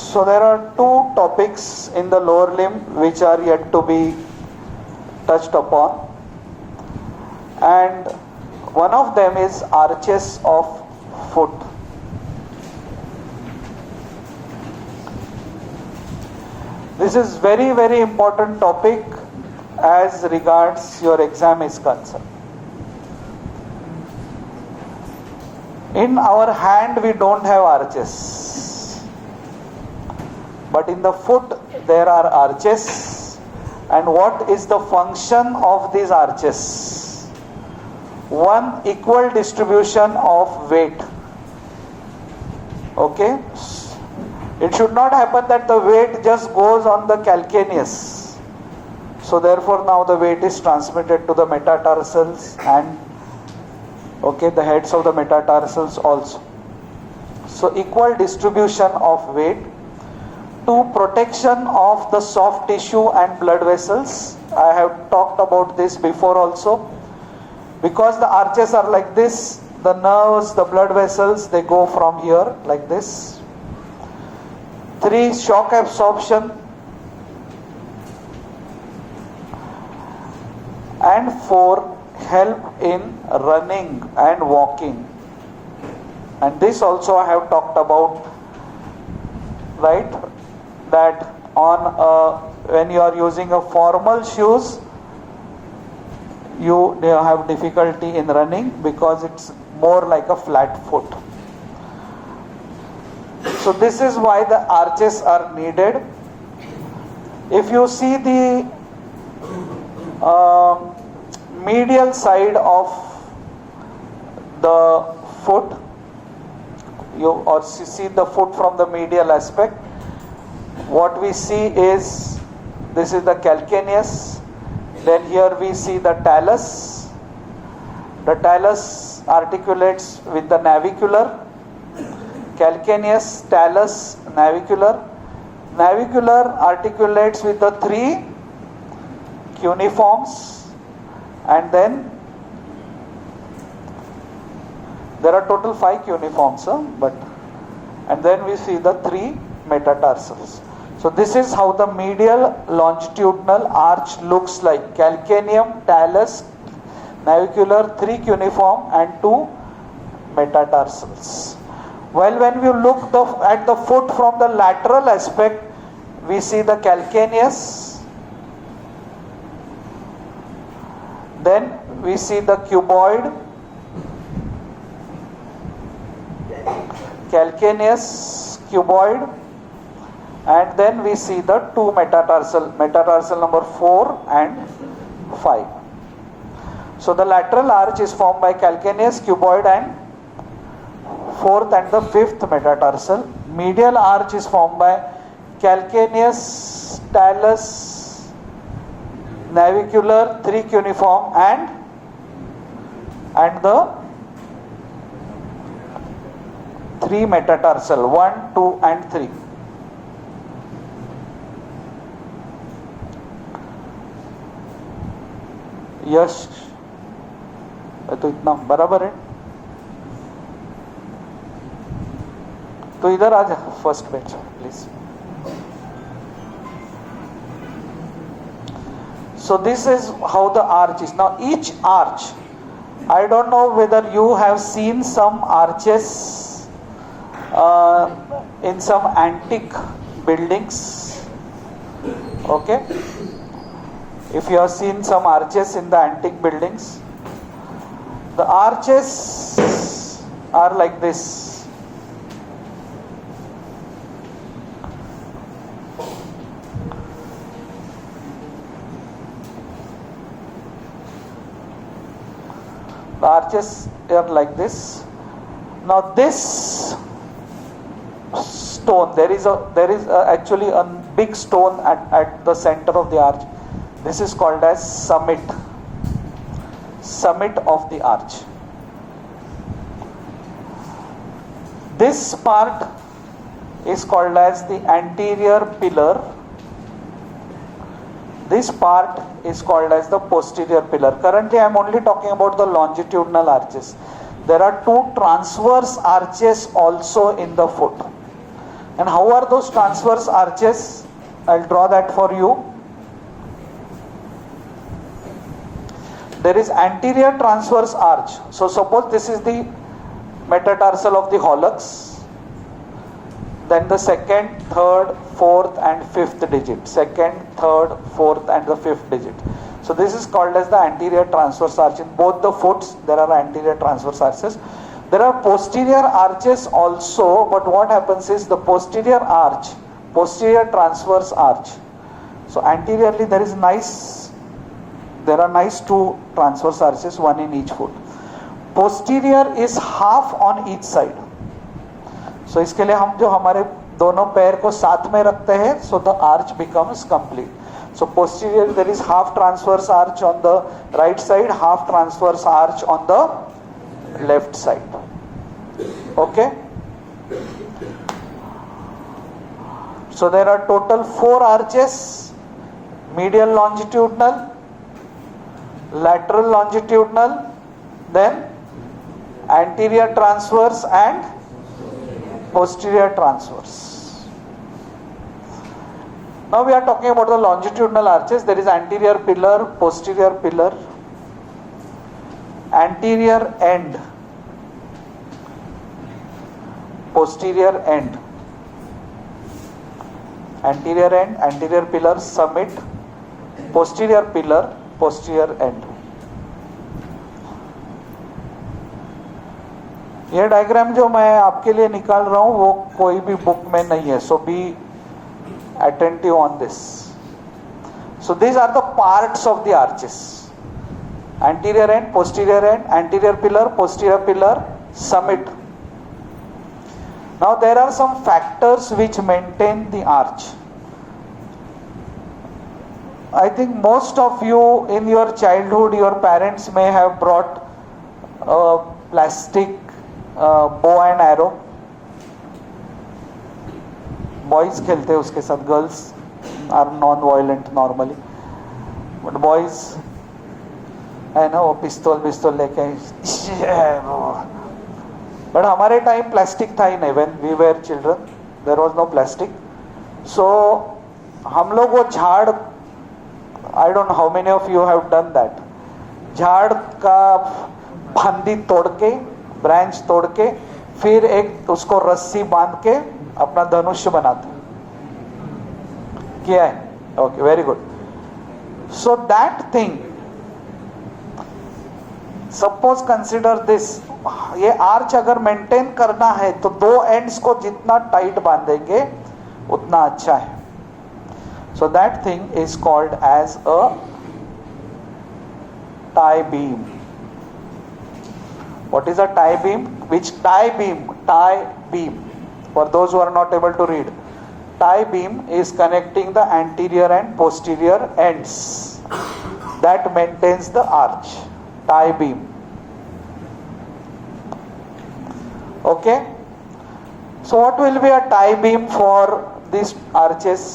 So there are two topics in the lower limb which are yet to be touched upon, and one of them is arches of foot. This is very, very important topic as regards your exam is concerned. In our hand we don't have arches, but in the foot there are arches. And what is the function of these arches? One, equal distribution of weight. Okay? It should not happen that the weight just goes on the calcaneus. So therefore now the weight is transmitted to the metatarsals and the heads of the metatarsals also. So equal distribution of weight. Two, protection of the soft tissue and blood vessels. I have talked about this before also. Because the arches are like this, the nerves, the blood vessels, they go from here like this. Three, shock absorption. And four, help in running and walking. And this also I have talked about, right? That when you are using a formal shoes, you have difficulty in running because it's more like a flat foot. So this is why the arches are needed. If you see the medial side of the foot, you see the foot from the medial aspect, what we see is, this is the calcaneus, then here we see the talus. The talus articulates with the navicular, calcaneus, talus, navicular. Navicular articulates with the three cuneiforms, and then there are total 5 cuneiforms, and then we see the 3 metatarsals. So this is how the medial longitudinal arch looks like: calcaneum, talus, navicular, 3 cuneiform and 2 metatarsals. While when we look at the foot from the lateral aspect, we see the calcaneus, then we see the cuboid, calcaneus, cuboid, and then we see the 2 metatarsal number 4 and 5. So the lateral arch is formed by calcaneus, cuboid and 4th and the 5th metatarsal. Medial arch is formed by calcaneus, talus, navicular, 3 cuneiform and the 3 metatarsal, 1, 2 and 3. यश तो इतना बराबर है, तो इधर आ जा first bench please. So this is how the arch is. Now each arch, I don't know whether you have seen some arches in some antique buildings. Okay, if you have seen some arches in the antique buildings, the arches are like this. The arches are like this. Now this stone, there is actually a big stone at the center of the arch. This is called as summit of the arch. This part is called as the anterior pillar. This part is called as the posterior pillar. Currently I am only talking about the longitudinal arches. There are 2 transverse arches also in the foot. And how are those transverse arches? I'll draw that for you. There is anterior transverse arch. So suppose this is the metatarsal of the hallux. Then the second, third, fourth and fifth digit. Second, third, fourth and the fifth digit. So this is called as the anterior transverse arch. In both the foots there are anterior transverse arches. There are posterior arches also, but what happens is the posterior arch, posterior transverse arch. So anteriorly there are nice two transverse arches, one in each foot. Posterior is half on each side. So इसके लिए हम जो हमारे दोनों पैर को साथ में रखते हैं, so the arch becomes complete. So posterior there is half transverse arch on the right side, half transverse arch on the left side. Okay? So there are total 4 arches: medial longitudinal, lateral longitudinal, then anterior transverse and posterior transverse. Now we are talking about the longitudinal arches. There is anterior pillar, posterior pillar, anterior end, posterior end, anterior end, anterior pillar, summit, posterior pillar, posterior end. यह diagram जो मैं आपके लिए निकाल रहा हूं वो कोई भी बुक में नहीं है, so be attentive on this. So these are the parts of the arches: anterior end, posterior end, anterior pillar, posterior pillar, summit. Now there are some factors which maintain the arch. I think most of you in your childhood, your parents may have brought plastic bow and arrow. Boys खेलते हैं उसके साथ, girls are non-violent normally, but boys है ना वो पिस्तौल लेके. But हमारे टाइम प्लास्टिक था ही नहीं. When we were children there was no plastic. So हम लोग वो झाड़, I don't know how many of you have done that, झाड़ का फांदी तोड़ के, ब्रांच तोड़ के, फिर एक उसको रस्सी बांध के अपना धनुष्य बनाते किया है. Okay, very good. So that thing, suppose consider this, ये आर्च अगर मेंटेन करना है तो दो एंड्स को जितना टाइट बांधेंगे उतना अच्छा है. So that thing is called as a tie beam. What is a tie beam? Which tie beam? Tie beam. For those who are not able to read, tie beam is connecting the anterior and posterior ends. That maintains the arch. Tie beam. Okay? So what will be a tie beam for these arches?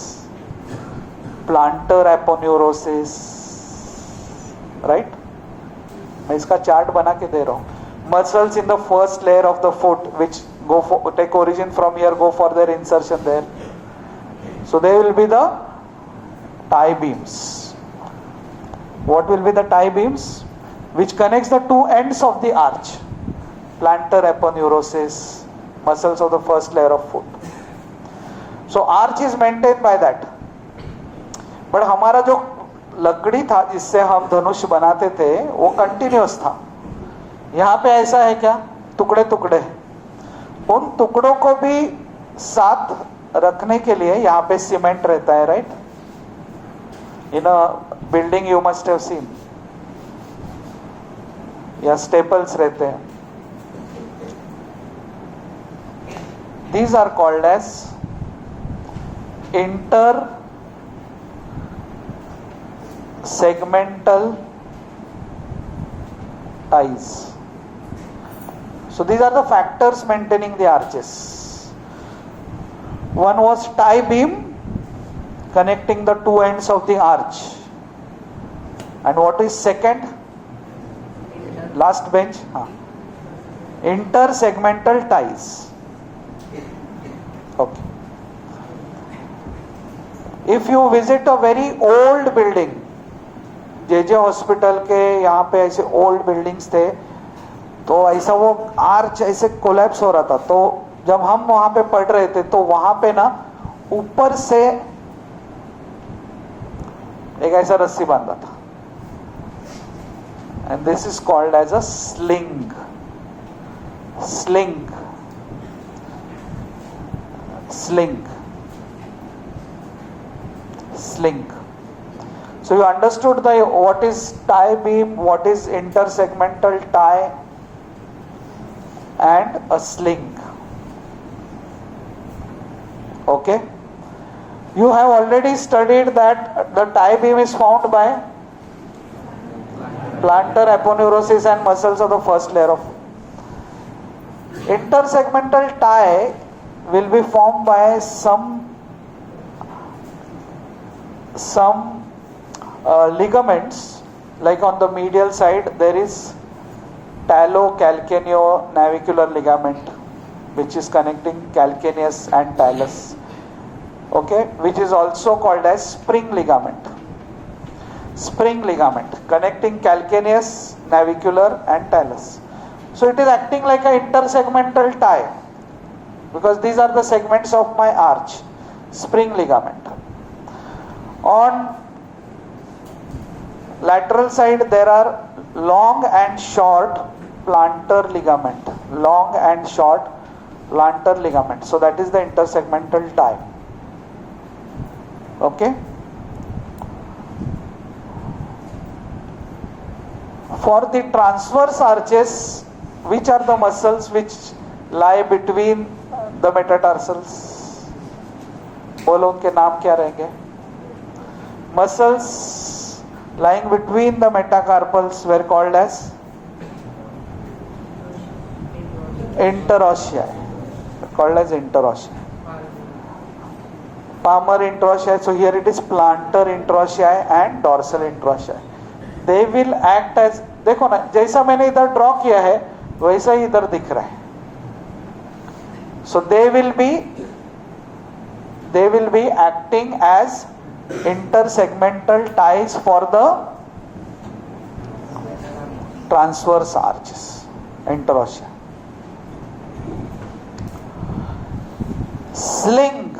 Plantar aponeurosis. Right? मैं इसका chart बना के दे रहा हूँ. Muscles in the first layer of the foot which take origin from here, go for their insertion there. So they will be the tie beams. What will be the tie beams? Which connects the two ends of the arch. Plantar aponeurosis, muscles of the first layer of foot. So arch is maintained by that. But हमारा जो लकड़ी था जिससे हम धनुष बनाते थे वो continuous था. यहाँ पे ऐसा है क्या? टुकड़े टुकड़े. उन टुकड़ों को भी साथ रखने के लिए यहाँ पे सीमेंट रहता है. Right? In a building you must have seen, या स्टेपल्स रहते हैं. These are called as inter segmental ties. So these are the factors maintaining the arches. One was tie beam connecting the two ends of the arch. And what is second? Last bench. Intersegmental ties. Okay. if you visit a very old building, JJ hospital के यहाँ पे ऐसे old buildings थे, तो ऐसा वो arch ऐसे collapse हो रहा था, तो जब हम वहां पे पढ़ रहे थे तो वहां पे ना ऊपर से एक ऐसा रस्सी बांधा था, and this is called as a sling. Sling, sling, sling. So you understood the what is tie beam, what is intersegmental tie, and a sling. Okay, you have already studied that the tie beam is formed by plantar aponeurosis and muscles of the first layer of. Intersegmental tie will be formed by some ligaments, like on the medial side there is talocalcaneo-navicular ligament, which is connecting calcaneus and talus, okay, which is also called as spring ligament. Spring ligament connecting calcaneus, navicular and talus. So it is acting like an intersegmental tie, because these are the segments of my arch. Spring ligament. On lateral side there are long and short plantar ligament, long and short plantar ligament. So that is the intersegmental tie. Okay, for the transverse arches, which are the muscles which lie between the metatarsals? बोलो उनके नाम क्या रहेंगे? Muscles lying between the metacarpals were called as interossei. Called as interossei. Palmar interossei. So here it is plantar interossei and dorsal interossei. They will act as, देखो ना, जैसा मैंने इधर ड्रॉ किया है वैसा ही इधर दिख रहा है. So they will be acting as intersegmental ties for the transverse arches, interossei. Sling,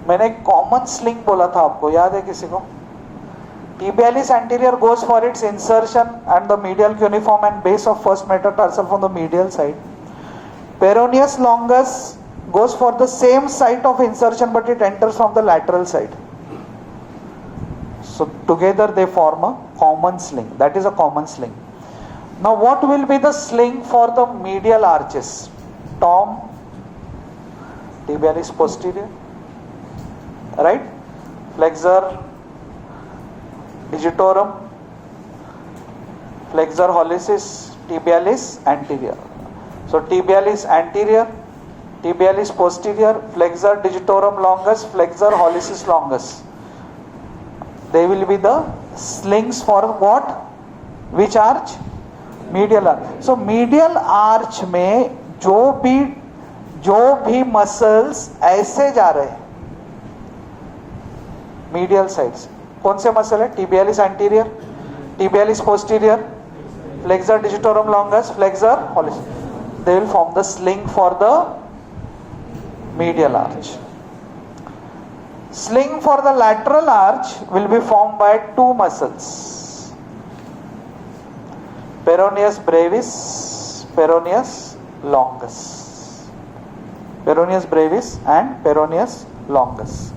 मैंने कॉमन स्लिंग बोला था आपको, याद है किसी को? Tibialis anterior goes for its insertion and the medial cuneiform and base of first metatarsal from the medial side. Peroneus longus goes for the same site of insertion, but it enters from the lateral side. So together they form a common sling. That is a common sling. Now what will be the sling for the medial arches? Tom, tibialis posterior, right? Flexor digitorum, flexor hallucis, tibialis anterior. So tibialis anterior, tibialis posterior, flexor digitorum longus, flexor hallucis longus. They will be the slings for what? Which arch? Medial arch. So medial arch में जो भी muscles ऐसे जा रहे हैं medial sides, कौन से muscle है? tibialis anterior, tibialis posterior, flexor digitorum longus, flexor hallucis. They will form the sling for the medial arch. Sling for the lateral arch will be formed by two muscles, peroneus brevis, peroneus longus. Peroneus brevis and peroneus longus.